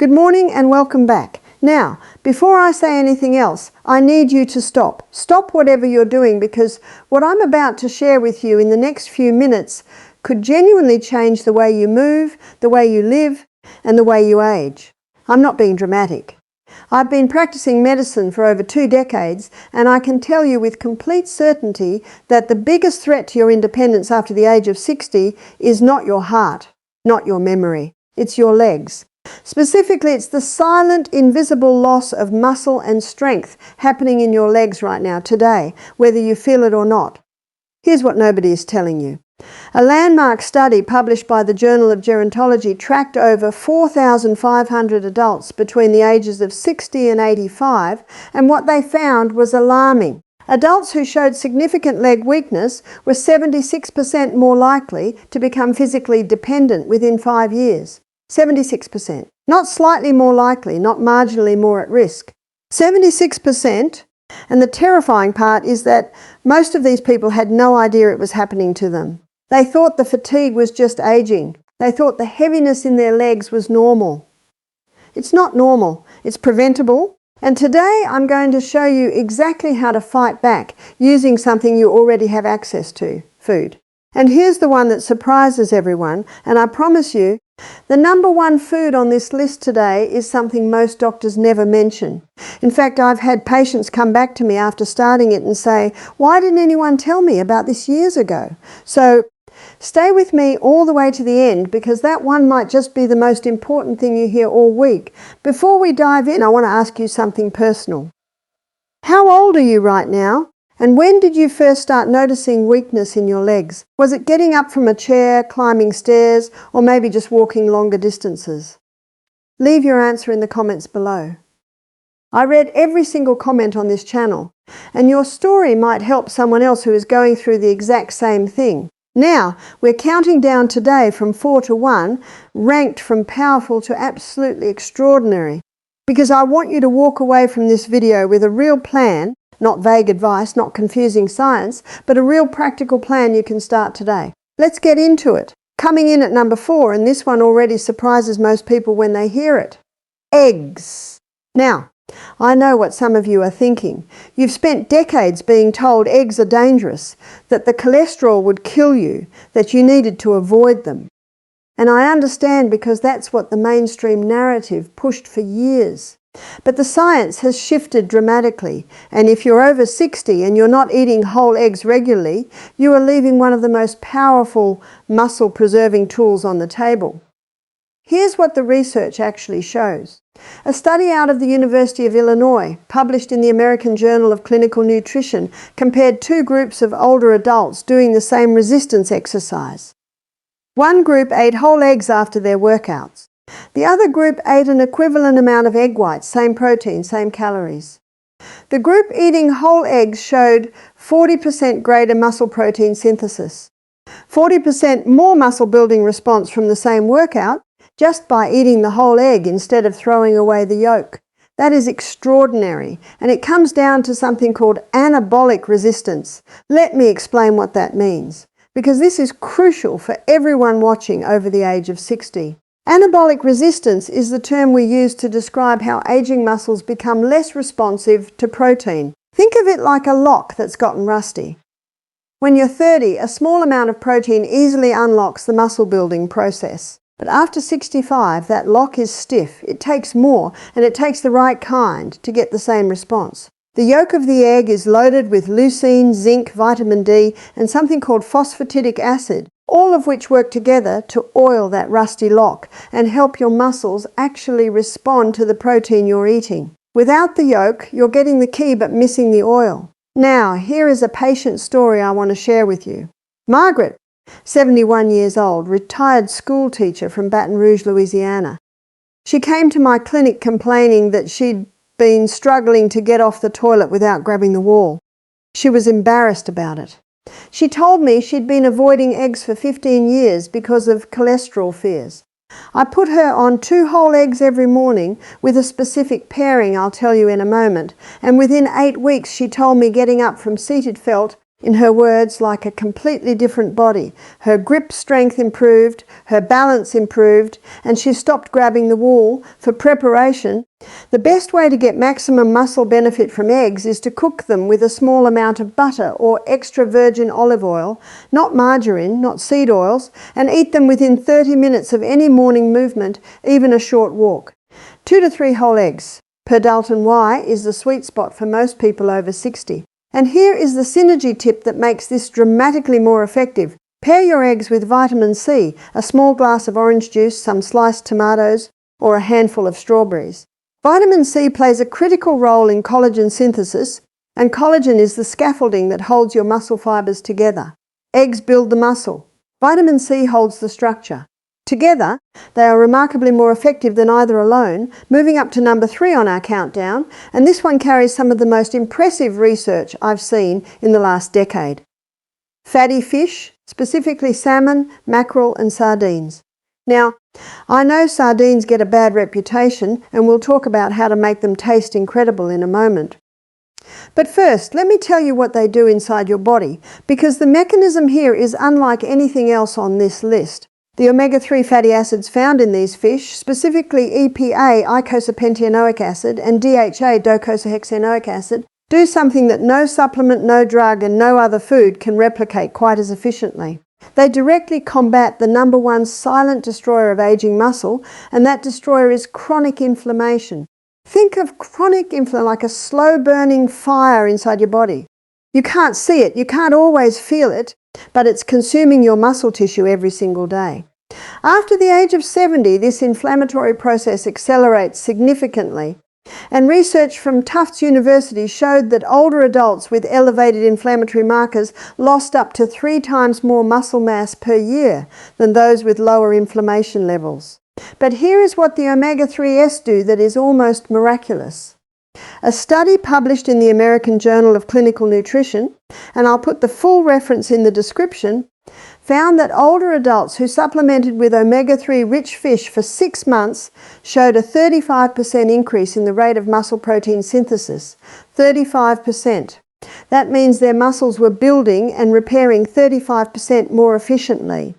Good morning and welcome back. Now, before I say anything else, I need you to stop. Stop whatever you're doing, because what I'm about to share with you in the next few minutes could genuinely change the way you move, the way you live, and the way you age. I'm not being dramatic. I've been practicing medicine for over 2 decades, and I can tell you with complete certainty that the biggest threat to your independence after the age of 60 is not your heart, not your memory. It's your legs. Specifically, it's the silent, invisible loss of muscle and strength happening in your legs right now, today, whether you feel it or not. Here's what nobody is telling you. A landmark study published by the Journal of Gerontology tracked over 4,500 adults between the ages of 60 and 85, and what they found was alarming. Adults who showed significant leg weakness were 76% more likely to become physically dependent within 5 years. 76%. Not slightly more likely, not marginally more at risk. 76%, and the terrifying part is that most of these people had no idea it was happening to them. They thought the fatigue was just aging. They thought the heaviness in their legs was normal. It's not normal. It's preventable. And today I'm going to show you exactly how to fight back using something you already have access to, food. And here's the one that surprises everyone, and I promise you, the number one food on this list today is something most doctors never mention. In fact, I've had patients come back to me after starting it and say, "Why didn't anyone tell me about this years ago?" So stay with me all the way to the end, because that one might just be the most important thing you hear all week. Before we dive in, I want to ask you something personal. How old are you right now? And when did you first start noticing weakness in your legs? Was it getting up from a chair, climbing stairs, or maybe just walking longer distances? Leave your answer in the comments below. I read every single comment on this channel, and your story might help someone else who is going through the exact same thing. Now, we're counting down today from 4 to 1, ranked from powerful to absolutely extraordinary, because I want you to walk away from this video with a real plan. Not vague advice, not confusing science, but a real practical plan you can start today. Let's get into it. Coming in at number 4, and this one already surprises most people when they hear it. Eggs. Now, I know what some of you are thinking. You've spent decades being told eggs are dangerous, that the cholesterol would kill you, that you needed to avoid them. And I understand, because that's what the mainstream narrative pushed for years. But the science has shifted dramatically, and if you're over 60 and you're not eating whole eggs regularly, you are leaving one of the most powerful muscle-preserving tools on the table. Here's what the research actually shows. A study out of the University of Illinois, published in the American Journal of Clinical Nutrition, compared 2 groups of older adults doing the same resistance exercise. One group ate whole eggs after their workouts. The other group ate an equivalent amount of egg whites, same protein, same calories. The group eating whole eggs showed 40% greater muscle protein synthesis, 40% more muscle building response from the same workout, just by eating the whole egg instead of throwing away the yolk. That is extraordinary, and it comes down to something called anabolic resistance. Let me explain what that means, because this is crucial for everyone watching over the age of 60. Anabolic resistance is the term we use to describe how aging muscles become less responsive to protein. Think of it like a lock that's gotten rusty. When you're 30, a small amount of protein easily unlocks the muscle building process. But after 65, that lock is stiff. It takes more, and it takes the right kind to get the same response. The yolk of the egg is loaded with leucine, zinc, vitamin D, and something called phosphatidic acid, all of which work together to oil that rusty lock and help your muscles actually respond to the protein you're eating. Without the yolk, you're getting the key but missing the oil. Now, here is a patient story I want to share with you. Margaret, 71 years old, retired school teacher from Baton Rouge, Louisiana. She came to my clinic complaining that she'd been struggling to get off the toilet without grabbing the wall. She was embarrassed about it. She told me she'd been avoiding eggs for 15 years because of cholesterol fears. I put her on 2 whole eggs every morning with a specific pairing I'll tell you in a moment, and within 8 weeks she told me getting up from seated felt In her words, like a completely different body. Her grip strength improved, her balance improved, and she stopped grabbing the wool. For preparation, the best way to get maximum muscle benefit from eggs is to cook them with a small amount of butter or extra virgin olive oil, not margarine, not seed oils, and eat them within 30 minutes of any morning movement, even a short walk. 2 to 3 whole eggs per Dalton Y is the sweet spot for most people over 60. And here is the synergy tip that makes this dramatically more effective. Pair your eggs with vitamin C, a small glass of orange juice, some sliced tomatoes, or a handful of strawberries. Vitamin C plays a critical role in collagen synthesis, and collagen is the scaffolding that holds your muscle fibers together. Eggs build the muscle. Vitamin C holds the structure. Together, they are remarkably more effective than either alone, moving up to number 3 on our countdown, and this one carries some of the most impressive research I've seen in the last decade. Fatty fish, specifically salmon, mackerel and sardines. Now, I know sardines get a bad reputation, and we'll talk about how to make them taste incredible in a moment. But first, let me tell you what they do inside your body, because the mechanism here is unlike anything else on this list. The omega-3 fatty acids found in these fish, specifically EPA, eicosapentaenoic acid, and DHA, docosahexaenoic acid, do something that no supplement, no drug, and no other food can replicate quite as efficiently. They directly combat the number one silent destroyer of aging muscle, and that destroyer is chronic inflammation. Think of chronic inflammation like a slow-burning fire inside your body. You can't see it, you can't always feel it, but it's consuming your muscle tissue every single day. After the age of 70, this inflammatory process accelerates significantly, and research from Tufts University showed that older adults with elevated inflammatory markers lost up to 3 times more muscle mass per year than those with lower inflammation levels. But here is what the omega-3s do that is almost miraculous. A study published in the American Journal of Clinical Nutrition, and I'll put the full reference in the description, found that older adults who supplemented with omega-3 rich fish for 6 months showed a 35% increase in the rate of muscle protein synthesis. 35%. That means their muscles were building and repairing 35% more efficiently.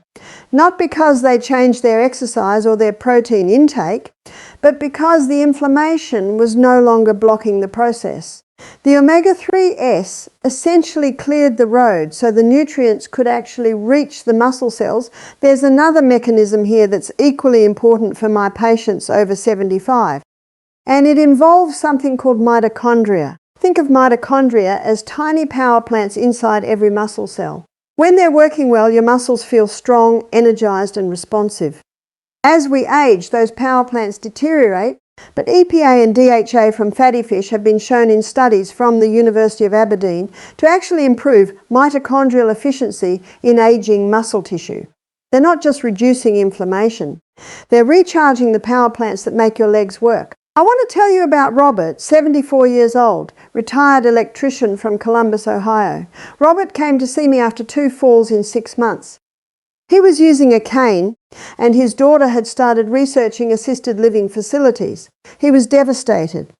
Not because they changed their exercise or their protein intake, but because the inflammation was no longer blocking the process. The omega-3s essentially cleared the road so the nutrients could actually reach the muscle cells. There's another mechanism here that's equally important for my patients over 75, and it involves something called mitochondria. Think of mitochondria as tiny power plants inside every muscle cell. When they're working well, your muscles feel strong, energized, and responsive. As we age, those power plants deteriorate, but EPA and DHA from fatty fish have been shown in studies from the University of Aberdeen to actually improve mitochondrial efficiency in aging muscle tissue. They're not just reducing inflammation, they're recharging the power plants that make your legs work. I want to tell you about Robert, 74 years old, retired electrician from Columbus, Ohio. Robert came to see me after 2 falls in 6 months. He was using a cane, and his daughter had started researching assisted living facilities. He was devastated.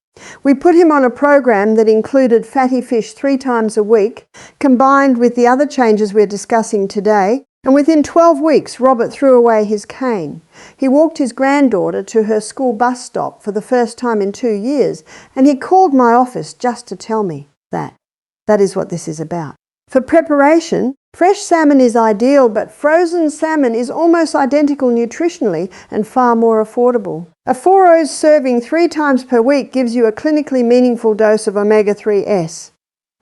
We put him on a program that included fatty fish 3 times a week, combined with the other changes we're discussing today, and within 12 weeks, Robert threw away his cane. He walked his granddaughter to her school bus stop for the first time in 2 years, and he called my office just to tell me that. That is what this is about. For preparation, fresh salmon is ideal, but frozen salmon is almost identical nutritionally and far more affordable. A 4-oz serving 3 times per week gives you a clinically meaningful dose of omega-3s.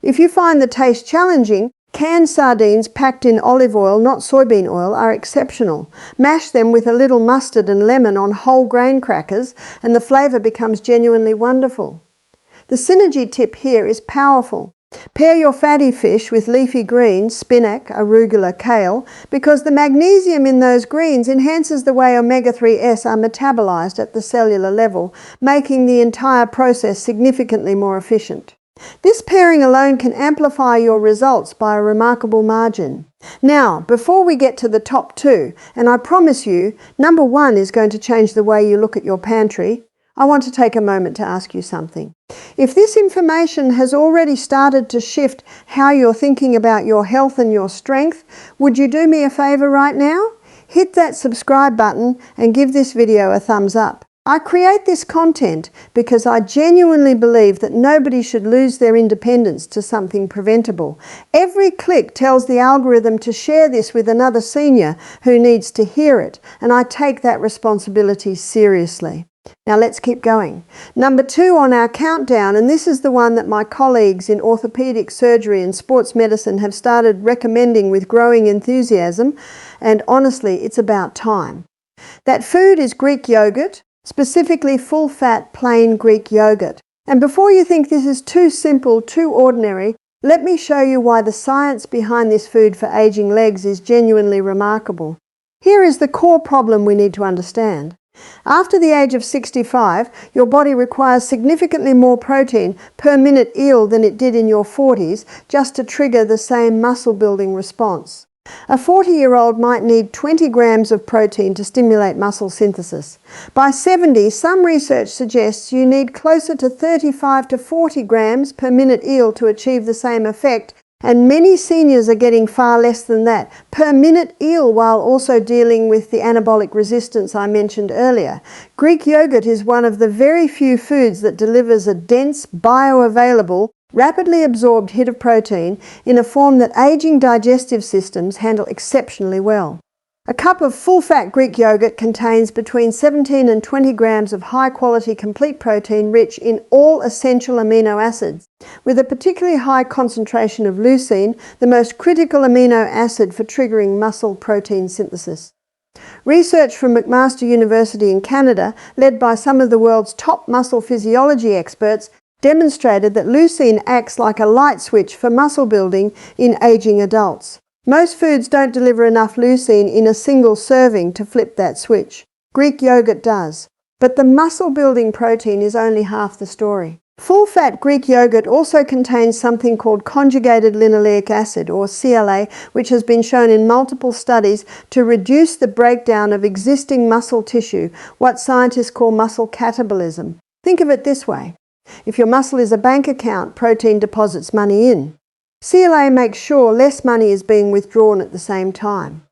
If you find the taste challenging, canned sardines packed in olive oil, not soybean oil, are exceptional. Mash them with a little mustard and lemon on whole grain crackers, and the flavour becomes genuinely wonderful. The synergy tip here is powerful. Pair your fatty fish with leafy greens, spinach, arugula, kale, because the magnesium in those greens enhances the way omega-3s are metabolized at the cellular level, making the entire process significantly more efficient. This pairing alone can amplify your results by a remarkable margin. Now, before we get to the top 2, and I promise you, number 1 is going to change the way you look at your pantry, I want to take a moment to ask you something. If this information has already started to shift how you're thinking about your health and your strength, would you do me a favor right now? Hit that subscribe button and give this video a thumbs up. I create this content because I genuinely believe that nobody should lose their independence to something preventable. Every click tells the algorithm to share this with another senior who needs to hear it, and I take that responsibility seriously. Now let's keep going. Number 2 on our countdown, and this is the one that my colleagues in orthopedic surgery and sports medicine have started recommending with growing enthusiasm, and honestly, it's about time. That food is Greek yogurt, specifically full-fat plain Greek yogurt. And before you think this is too simple, too ordinary, let me show you why the science behind this food for aging legs is genuinely remarkable. Here is the core problem we need to understand. After the age of 65, your body requires significantly more protein per minute EEL than it did in your 40s just to trigger the same muscle-building response. A 40-year-old might need 20 grams of protein to stimulate muscle synthesis. By 70, some research suggests you need closer to 35 to 40 grams per minute EEL to achieve the same effect, and many seniors are getting far less than that per minute EEL while also dealing with the anabolic resistance I mentioned earlier. Greek yogurt is one of the very few foods that delivers a dense, bioavailable, rapidly absorbed hit of protein in a form that aging digestive systems handle exceptionally well. A cup of full-fat Greek yogurt contains between 17 and 20 grams of high-quality complete protein rich in all essential amino acids, with a particularly high concentration of leucine, the most critical amino acid for triggering muscle protein synthesis. Research from McMaster University in Canada, led by some of the world's top muscle physiology experts, demonstrated that leucine acts like a light switch for muscle building in aging adults. Most foods don't deliver enough leucine in a single serving to flip that switch. Greek yogurt does. But the muscle-building protein is only half the story. Full-fat Greek yogurt also contains something called conjugated linoleic acid, or CLA, which has been shown in multiple studies to reduce the breakdown of existing muscle tissue, what scientists call muscle catabolism. Think of it this way. If your muscle is a bank account, protein deposits money in. CLA makes sure less money is being withdrawn at the same time.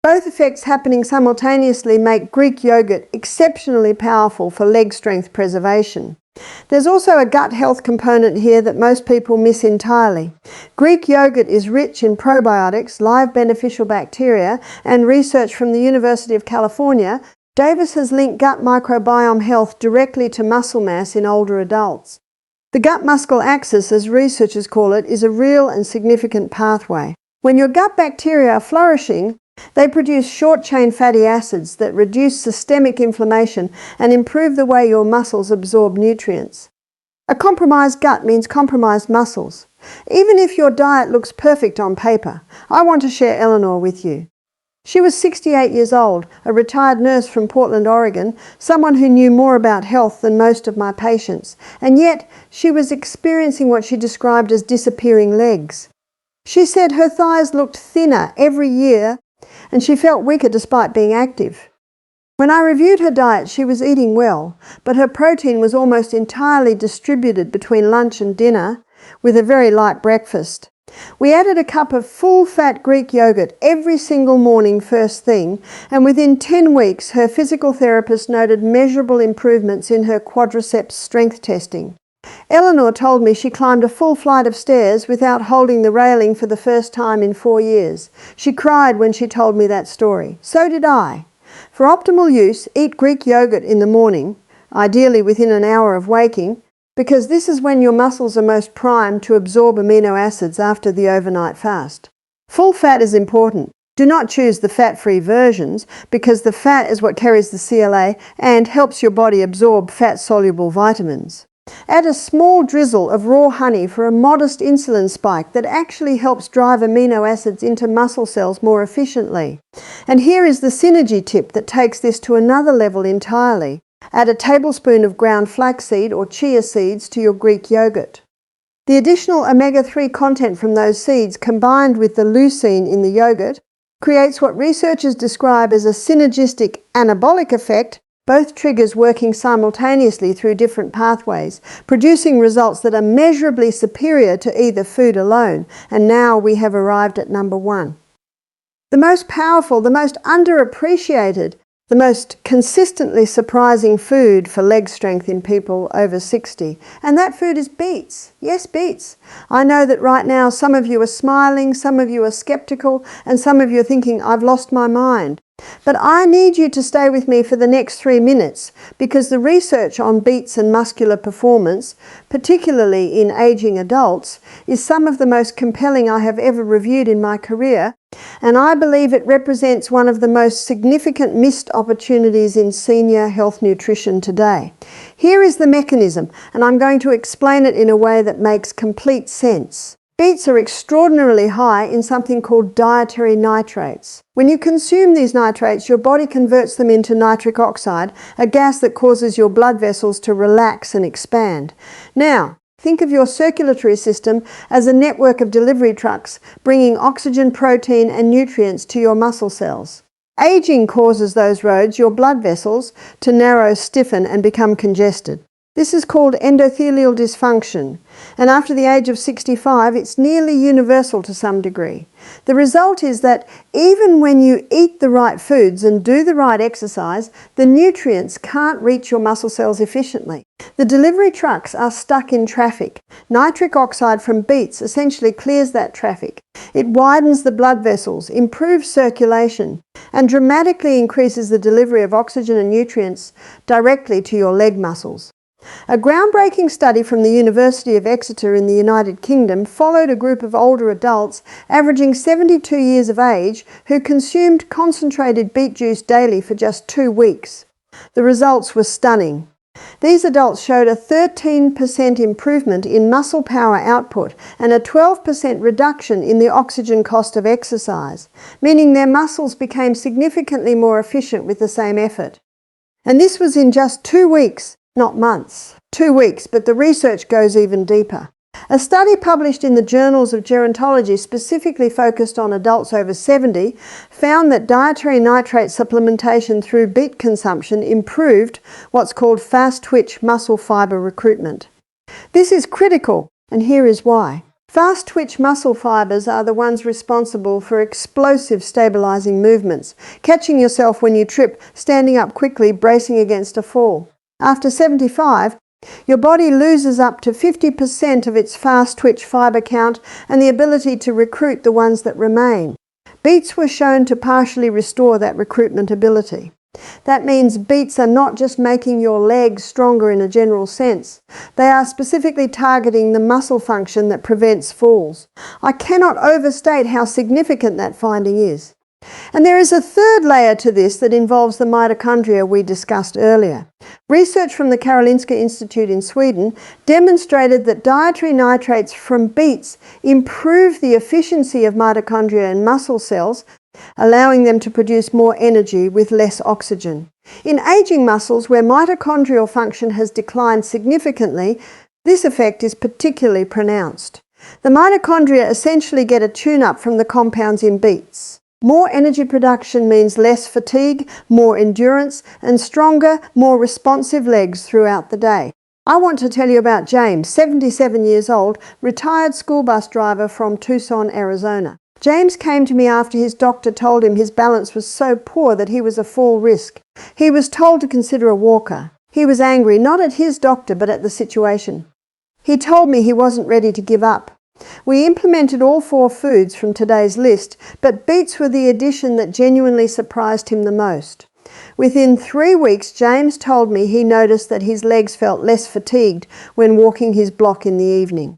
Both effects happening simultaneously make Greek yogurt exceptionally powerful for leg strength preservation. There's also a gut health component here that most people miss entirely. Greek yogurt is rich in probiotics, live beneficial bacteria, and research from the University of California Davis has linked gut microbiome health directly to muscle mass in older adults. The gut-muscle axis, as researchers call it, is a real and significant pathway. When your gut bacteria are flourishing, they produce short-chain fatty acids that reduce systemic inflammation and improve the way your muscles absorb nutrients. A compromised gut means compromised muscles. Even if your diet looks perfect on paper, I want to share Eleanor with you. She was 68 years old, a retired nurse from Portland, Oregon, someone who knew more about health than most of my patients, and yet she was experiencing what she described as disappearing legs. She said her thighs looked thinner every year, and she felt weaker despite being active. When I reviewed her diet, she was eating well, but her protein was almost entirely distributed between lunch and dinner, with a very light breakfast. We added a cup of full-fat Greek yogurt every single morning first thing, and within 10 weeks her physical therapist noted measurable improvements in her quadriceps strength testing. Eleanor told me she climbed a full flight of stairs without holding the railing for the first time in 4 years. She cried when she told me that story. So did I. For optimal use, eat Greek yogurt in the morning, ideally within an hour of waking, because this is when your muscles are most primed to absorb amino acids after the overnight fast. Full fat is important. Do not choose the fat-free versions because the fat is what carries the CLA and helps your body absorb fat-soluble vitamins. Add a small drizzle of raw honey for a modest insulin spike that actually helps drive amino acids into muscle cells more efficiently. And here is the synergy tip that takes this to another level entirely. Add a tablespoon of ground flaxseed or chia seeds to your Greek yogurt. The additional omega-3 content from those seeds combined with the leucine in the yogurt creates what researchers describe as a synergistic anabolic effect both triggers working simultaneously through different pathways, producing results that are measurably superior to either food alone. And now we have arrived at number one. The most powerful, the most underappreciated, the most consistently surprising food for leg strength in people over 60. And that food is beets. Yes, beets. I know that right now some of you are smiling, some of you are skeptical, and some of you are thinking, I've lost my mind. But I need you to stay with me for the next 3 minutes, because the research on beets and muscular performance, particularly in aging adults, is some of the most compelling I have ever reviewed in my career, and I believe it represents one of the most significant missed opportunities in senior health nutrition today. Here is the mechanism, and I'm going to explain it in a way that makes complete sense. Beets are extraordinarily high in something called dietary nitrates. When you consume these nitrates, your body converts them into nitric oxide, a gas that causes your blood vessels to relax and expand. Now, think of your circulatory system as a network of delivery trucks bringing oxygen, protein, and nutrients to your muscle cells. Aging causes those roads, your blood vessels, to narrow, stiffen, and become congested. This is called endothelial dysfunction, and after the age of 65, it's nearly universal to some degree. The result is that even when you eat the right foods and do the right exercise, the nutrients can't reach your muscle cells efficiently. The delivery trucks are stuck in traffic. Nitric oxide from beets essentially clears that traffic. It widens the blood vessels, improves circulation, and dramatically increases the delivery of oxygen and nutrients directly to your leg muscles. A groundbreaking study from the University of Exeter in the United Kingdom followed a group of older adults averaging 72 years of age who consumed concentrated beet juice daily for just 2 weeks. The results were stunning. These adults showed a 13% improvement in muscle power output and a 12% reduction in the oxygen cost of exercise, meaning their muscles became significantly more efficient with the same effort. And this was in just 2 weeks. Not months. 2 weeks, but the research goes even deeper. A study published in the Journals of Gerontology specifically focused on adults over 70 found that dietary nitrate supplementation through beet consumption improved what's called fast-twitch muscle fiber recruitment. This is critical, and here is why. Fast-twitch muscle fibers are the ones responsible for explosive stabilizing movements, catching yourself when you trip, standing up quickly, bracing against a fall. After 75, your body loses up to 50% of its fast-twitch fiber count and the ability to recruit the ones that remain. Beets were shown to partially restore that recruitment ability. That means beets are not just making your legs stronger in a general sense. They are specifically targeting the muscle function that prevents falls. I cannot overstate how significant that finding is. And there is a third layer to this that involves the mitochondria we discussed earlier. Research from the Karolinska Institute in Sweden demonstrated that dietary nitrates from beets improve the efficiency of mitochondria in muscle cells, allowing them to produce more energy with less oxygen. In aging muscles where mitochondrial function has declined significantly, this effect is particularly pronounced. The mitochondria essentially get a tune-up from the compounds in beets. More energy production means less fatigue, more endurance, and stronger, more responsive legs throughout the day. I want to tell you about James, 77 years old, retired school bus driver from Tucson, Arizona. James came to me after his doctor told him his balance was so poor that he was a fall risk. He was told to consider a walker. He was angry, not at his doctor, but at the situation. He told me he wasn't ready to give up. We implemented all 4 foods from today's list, but beets were the addition that genuinely surprised him the most. Within 3 weeks, James told me he noticed that his legs felt less fatigued when walking his block in the evening.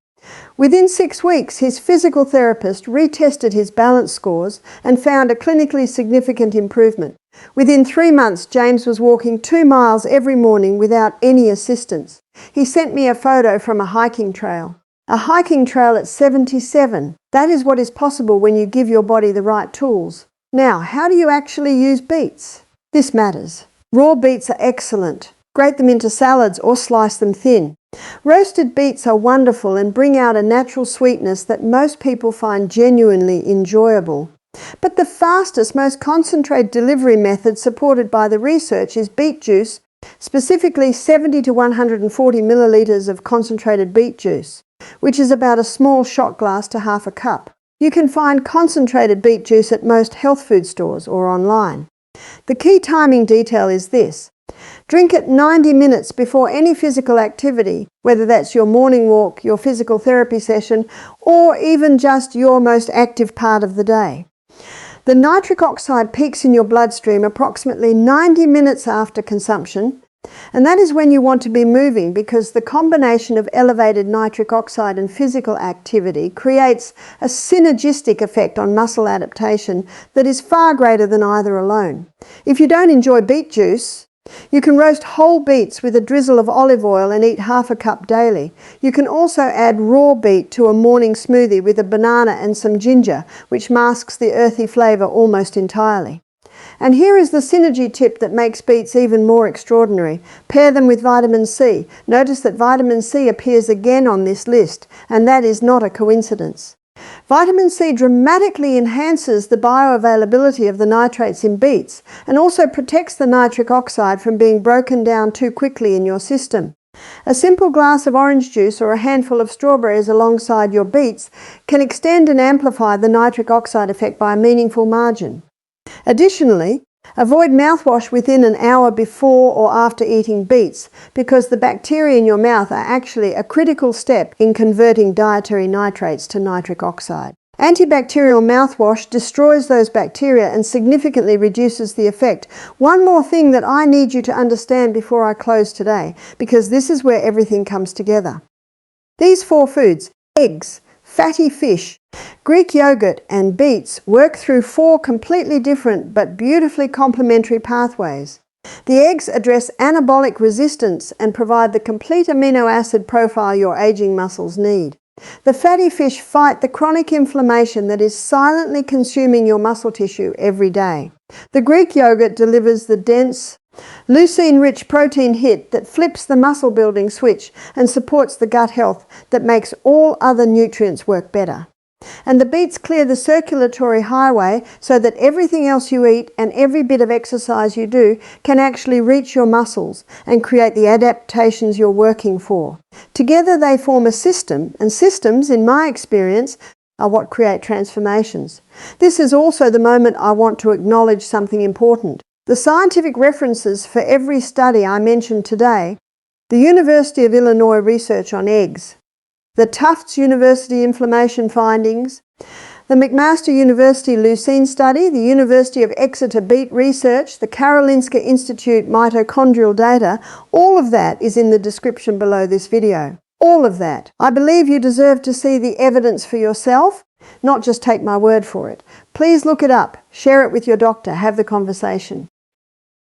Within 6 weeks, his physical therapist retested his balance scores and found a clinically significant improvement. Within 3 months, James was walking 2 miles every morning without any assistance. He sent me a photo from a hiking trail. A hiking trail at 77. That is what is possible when you give your body the right tools. Now, how do you actually use beets? This matters. Raw beets are excellent. Grate them into salads or slice them thin. Roasted beets are wonderful and bring out a natural sweetness that most people find genuinely enjoyable. But the fastest, most concentrated delivery method supported by the research is beet juice, specifically 70 to 140 millilitres of concentrated beet juice, which is about a small shot glass to half a cup. You can find concentrated beet juice at most health food stores or online. The key timing detail is this. Drink it 90 minutes before any physical activity, whether that's your morning walk, your physical therapy session, or even just your most active part of the day. The nitric oxide peaks in your bloodstream approximately 90 minutes after consumption, and that is when you want to be moving, because the combination of elevated nitric oxide and physical activity creates a synergistic effect on muscle adaptation that is far greater than either alone. If you don't enjoy beet juice, you can roast whole beets with a drizzle of olive oil and eat half a cup daily. You can also add raw beet to a morning smoothie with a banana and some ginger, which masks the earthy flavour almost entirely. And here is the synergy tip that makes beets even more extraordinary. Pair them with vitamin C. Notice that vitamin C appears again on this list, and that is not a coincidence. Vitamin C dramatically enhances the bioavailability of the nitrates in beets and also protects the nitric oxide from being broken down too quickly in your system. A simple glass of orange juice or a handful of strawberries alongside your beets can extend and amplify the nitric oxide effect by a meaningful margin. Additionally, avoid mouthwash within an hour before or after eating beets, because the bacteria in your mouth are actually a critical step in converting dietary nitrates to nitric oxide. Antibacterial mouthwash destroys those bacteria and significantly reduces the effect. One more thing that I need you to understand before I close today, because this is where everything comes together. These 4 foods, eggs, fatty fish, Greek yogurt and beets, work through 4 completely different but beautifully complementary pathways. The eggs address anabolic resistance and provide the complete amino acid profile your aging muscles need. The fatty fish fight the chronic inflammation that is silently consuming your muscle tissue every day. The Greek yogurt delivers the dense, leucine-rich protein hit that flips the muscle-building switch and supports the gut health that makes all other nutrients work better. And the beets clear the circulatory highway so that everything else you eat and every bit of exercise you do can actually reach your muscles and create the adaptations you're working for. Together they form a system, and systems, in my experience, are what create transformations. This is also the moment I want to acknowledge something important. The scientific references for every study I mentioned today, the University of Illinois research on eggs, the Tufts University inflammation findings, the McMaster University leucine study, the University of Exeter beet research, the Karolinska Institute mitochondrial data, all of that is in the description below this video. All of that. I believe you deserve to see the evidence for yourself, not just take my word for it. Please look it up, share it with your doctor, have the conversation.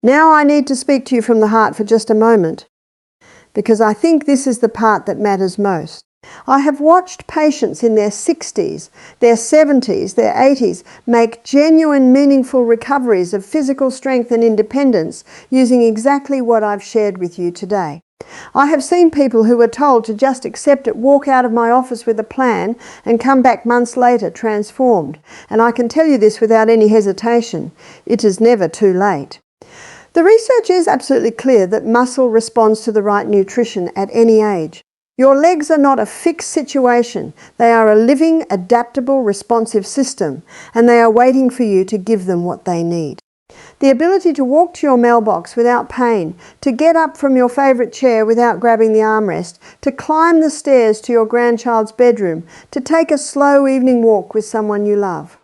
Now I need to speak to you from the heart for just a moment, because I think this is the part that matters most. I have watched patients in their 60s, their 70s, their 80s make genuine, meaningful recoveries of physical strength and independence using exactly what I've shared with you today. I have seen people who were told to just accept it, walk out of my office with a plan and come back months later transformed. And I can tell you this without any hesitation. It is never too late. The research is absolutely clear that muscle responds to the right nutrition at any age. Your legs are not a fixed situation. They are a living, adaptable, responsive system, and they are waiting for you to give them what they need. The ability to walk to your mailbox without pain, to get up from your favourite chair without grabbing the armrest, to climb the stairs to your grandchild's bedroom, to take a slow evening walk with someone you love.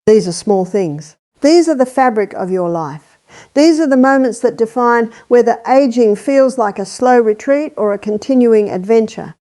These are small things. These are the fabric of your life. These are the moments that define whether aging feels like a slow retreat or a continuing adventure.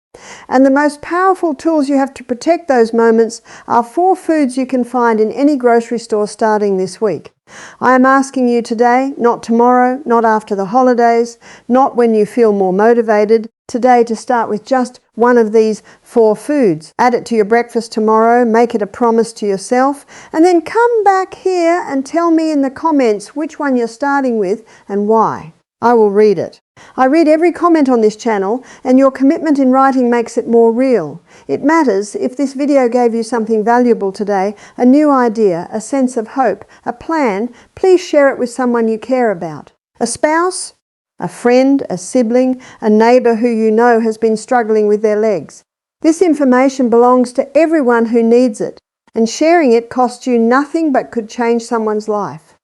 And the most powerful tools you have to protect those moments are 4 foods you can find in any grocery store starting this week. I am asking you today, not tomorrow, not after the holidays, not when you feel more motivated, today to start with just one of these 4 foods. Add it to your breakfast tomorrow, make it a promise to yourself, and then come back here and tell me in the comments which one you're starting with and why. I will read it. I read every comment on this channel, and your commitment in writing makes it more real. It matters if this video gave you something valuable today, a new idea, a sense of hope, a plan. Please share it with someone you care about. A spouse, a friend, a sibling, a neighbour who you know has been struggling with their legs. This information belongs to everyone who needs it, and sharing it costs you nothing but could change someone's life.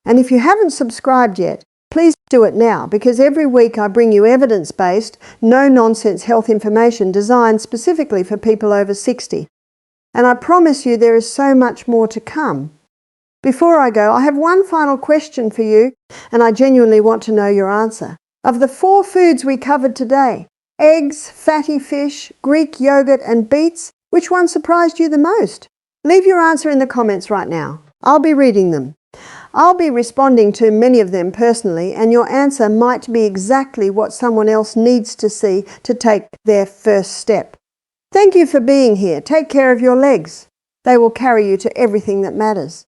And if you haven't subscribed yet, please do it now, because every week I bring you evidence-based, no-nonsense health information designed specifically for people over 60. And I promise you there is so much more to come. Before I go, I have one final question for you, and I genuinely want to know your answer. Of the 4 foods we covered today, eggs, fatty fish, Greek yogurt and beets, which one surprised you the most? Leave your answer in the comments right now. I'll be reading them. I'll be responding to many of them personally, and your answer might be exactly what someone else needs to see to take their first step. Thank you for being here. Take care of your legs. They will carry you to everything that matters.